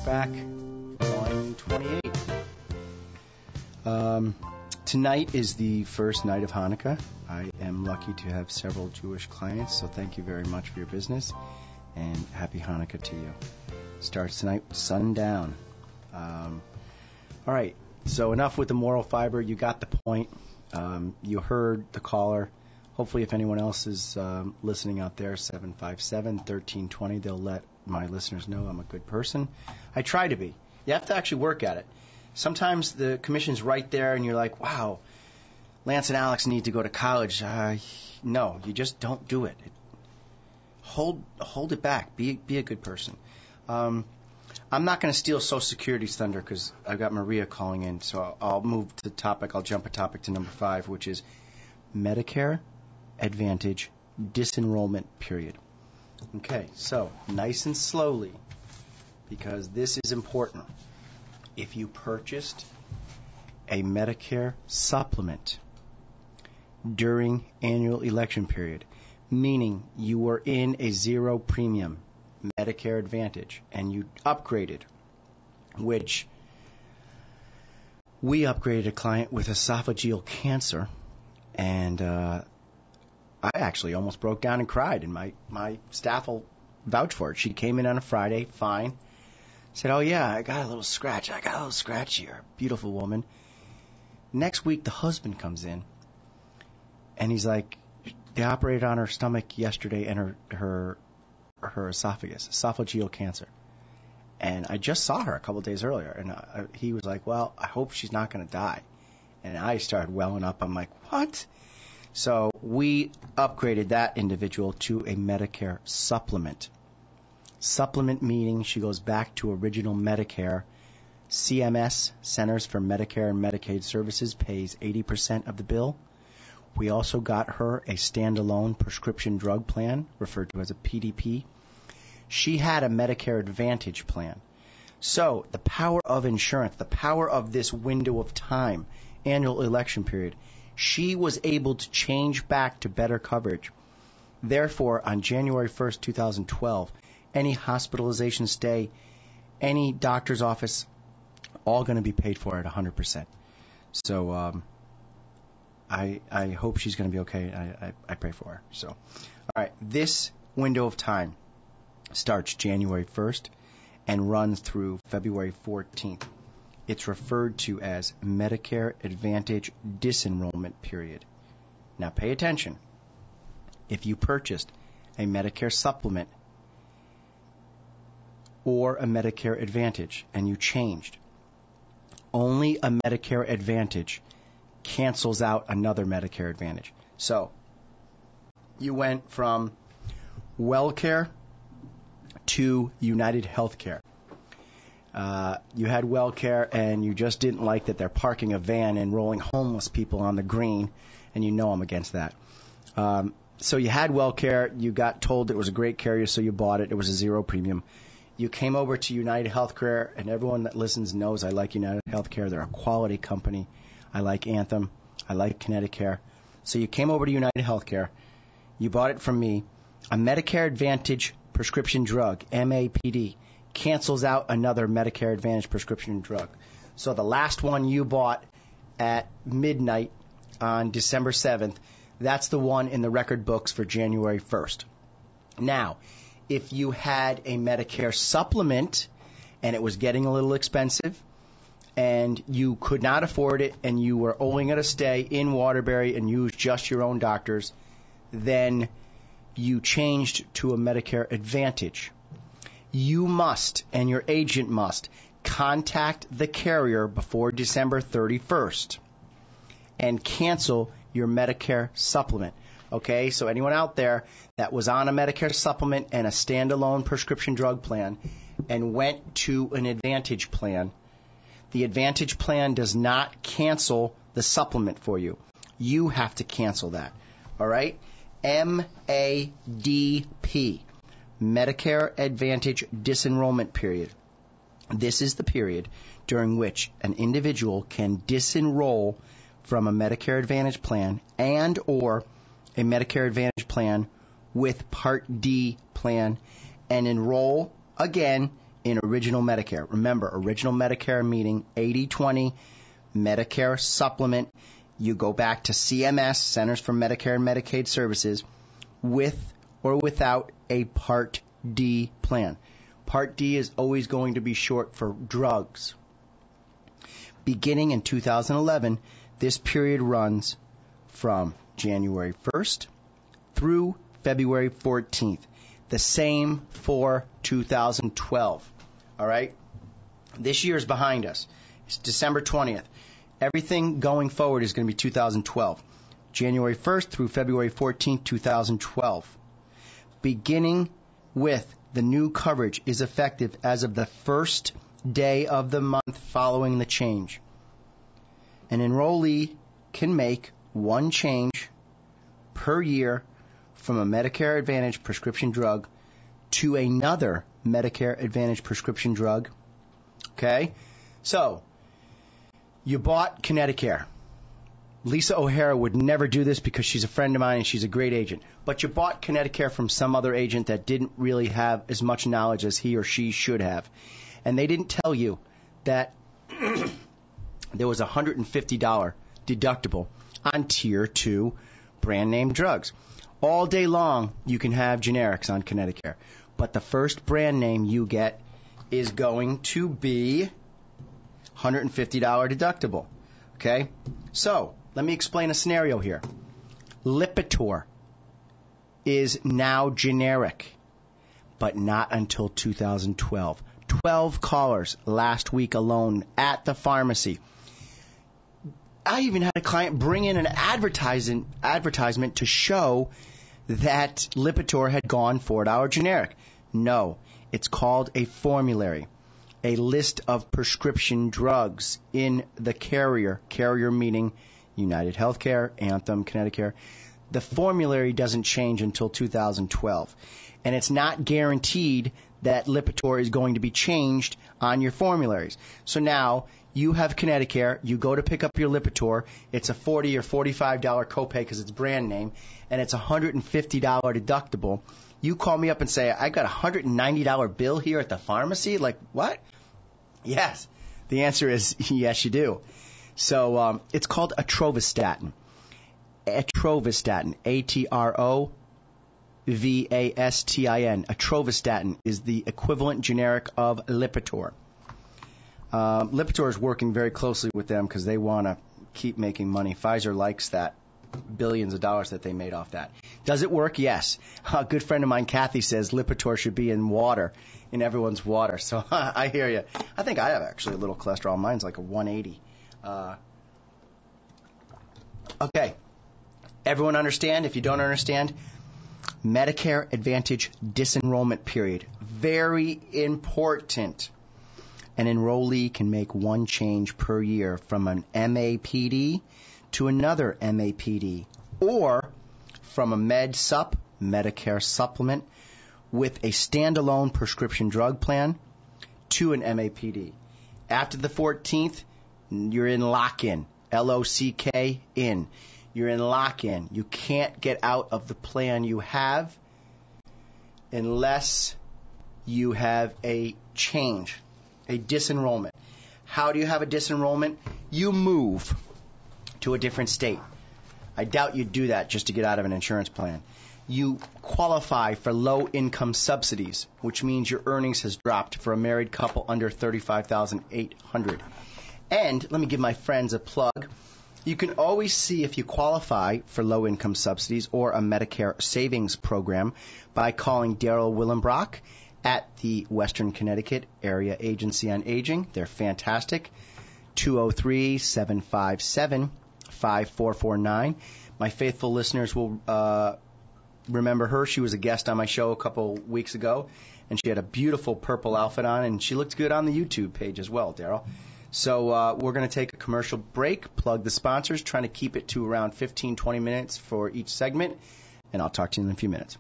back. Volume 28. Tonight is the first night of Hanukkah. I am lucky to have several Jewish clients, so thank you very much for your business, and happy Hanukkah to you. Starts tonight, sundown. All right, so enough with the moral fiber. You got the point. You heard the caller. Hopefully, if anyone else is listening out there, 757-1320, they'll let my listeners know I'm a good person. I try to be. You have to actually work at it. Sometimes the commission's right there, and you're like, wow, Lance and Alex need to go to college. No, you just don't do it. Hold it back. Be a good person. I'm not going to steal Social Security's thunder because I've got Maria calling in, so I'll move to the topic. I'll jump a topic to number 5, which is Medicare Advantage disenrollment period. Okay, so nice and slowly, because this is important. If you purchased a Medicare supplement during annual election period, meaning you were in a zero premium Medicare Advantage and you upgraded, which we upgraded a client with esophageal cancer, and I actually almost broke down and cried, and my staff will vouch for it. She came in on a Friday, fine. Said, oh, yeah, I got a little scratch. Here. Beautiful woman. Next week, the husband comes in, and he's like, they operated on her stomach yesterday and her esophagus, esophageal cancer. And I just saw her a couple of days earlier, and he was like, well, I hope she's not going to die. And I started welling up. I'm like, what? So we upgraded that individual to a Medicare supplement. Supplement meaning she goes back to original Medicare. CMS, Centers for Medicare and Medicaid Services, pays 80% of the bill. We also got her a standalone prescription drug plan, referred to as a PDP. She had a Medicare Advantage plan. So the power of insurance, the power of this window of time, annual election period, she was able to change back to better coverage. Therefore, on January 1st, 2012, any hospitalization stay, any doctor's office, all going to be paid for at 100%. So I hope she's going to be okay. I pray for her. So, all right, this window of time starts January 1st and runs through February 14th. It's referred to as Medicare Advantage disenrollment period. Now pay attention. If you purchased a Medicare supplement or a Medicare Advantage and you changed, only a Medicare Advantage cancels out another Medicare Advantage. So you went from WellCare to United Healthcare. You had WellCare, and you just didn't like that they're parking a van and rolling homeless people on the green, and you know I'm against that. So you had WellCare. You got told it was a great carrier, so you bought it. It was a zero premium. You came over to United Healthcare, and everyone that listens knows I like United Healthcare. They're a quality company. I like Anthem. I like Connecticut. So you came over to United Healthcare. You bought it from me. A Medicare Advantage prescription drug, MAPD, cancels out another Medicare Advantage prescription drug. So the last one you bought at midnight on December 7th, that's the one in the record books for January 1st. Now, if you had a Medicare supplement and it was getting a little expensive and you could not afford it and you were owing it a stay in Waterbury and used just your own doctors, then you changed to a Medicare Advantage. You must, and your agent must, contact the carrier before December 31st and cancel your Medicare supplement. Okay, so anyone out there that was on a Medicare supplement and a standalone prescription drug plan and went to an Advantage plan, the Advantage plan does not cancel the supplement for you. You have to cancel that. All right? MADP. Medicare Advantage disenrollment period. This is the period during which an individual can disenroll from a Medicare Advantage plan and or a Medicare Advantage plan with Part D plan and enroll again in original Medicare. Remember, original Medicare meaning 80/20 Medicare supplement. You go back to CMS, Centers for Medicare and Medicaid Services, with or without a Part D plan. Part D is always going to be short for drugs. Beginning in 2011, this period runs from January 1st through February 14th. The same for 2012. All right? This year is behind us. It's December 20th. Everything going forward is going to be 2012. January 1st through February 14th, 2012. Beginning with the new coverage is effective as of the first day of the month following the change. An enrollee can make one change per year from a Medicare Advantage prescription drug to another Medicare Advantage prescription drug. Okay? So, you bought Connecticut. Lisa O'Hara would never do this because she's a friend of mine and she's a great agent. But you bought Connecticut from some other agent that didn't really have as much knowledge as he or she should have. And they didn't tell you that there was a $150 deductible on Tier 2 brand name drugs. All day long, you can have generics on Connecticut. But the first brand name you get is going to be $150 deductible. Okay? So, let me explain a scenario here. Lipitor is now generic, but not until 2012. 12 callers last week alone at the pharmacy. I even had a client bring in an advertisement to show that Lipitor had gone $4 generic. No, it's called a formulary, a list of prescription drugs in the carrier meaning United Healthcare, Anthem, Connecticut. The formulary doesn't change until 2012. And it's not guaranteed that Lipitor is going to be changed on your formularies. So now you have Connecticut, you go to pick up your Lipitor, it's a $40 or $45 copay because it's brand name, and it's a $150 deductible. You call me up and say, I got a $190 bill here at the pharmacy? Like, what? Yes. The answer is yes, you do. So it's called atrovastatin. Atrovastatin, A-T-R-O-V-A-S-T-I-N. Atrovastatin is the equivalent generic of Lipitor. Lipitor is working very closely with them because they want to keep making money. Pfizer likes that, billions of dollars that they made off that. Does it work? Yes. A good friend of mine, Kathy, says Lipitor should be in water, in everyone's water. So I hear you. I think I have actually a little cholesterol. Mine's like a 180. Okay. Everyone understand? If you don't understand, Medicare Advantage disenrollment period. Very important. An enrollee can make one change per year from an MAPD to another MAPD, or from a Medicare supplement with a standalone prescription drug plan to an MAPD. After the 14th, you're in lock-in, L-O-C-K, in. You're in lock-in. You can't get out of the plan you have unless you have a change, a disenrollment. How do you have a disenrollment? You move to a different state. I doubt you'd do that just to get out of an insurance plan. You qualify for low-income subsidies, which means your earnings has dropped for a married couple under $35,800. And let me give my friends a plug. You can always see if you qualify for low-income subsidies or a Medicare savings program by calling Daryl Willenbrock at the Western Connecticut Area Agency on Aging. They're fantastic. 203-757-5449. My faithful listeners will remember her. She was a guest on my show a couple weeks ago, and she had a beautiful purple outfit on, and she looked good on the YouTube page as well, Daryl. So we're going to take a commercial break, plug the sponsors, trying to keep it to around 15, 20 minutes for each segment, and I'll talk to you in a few minutes.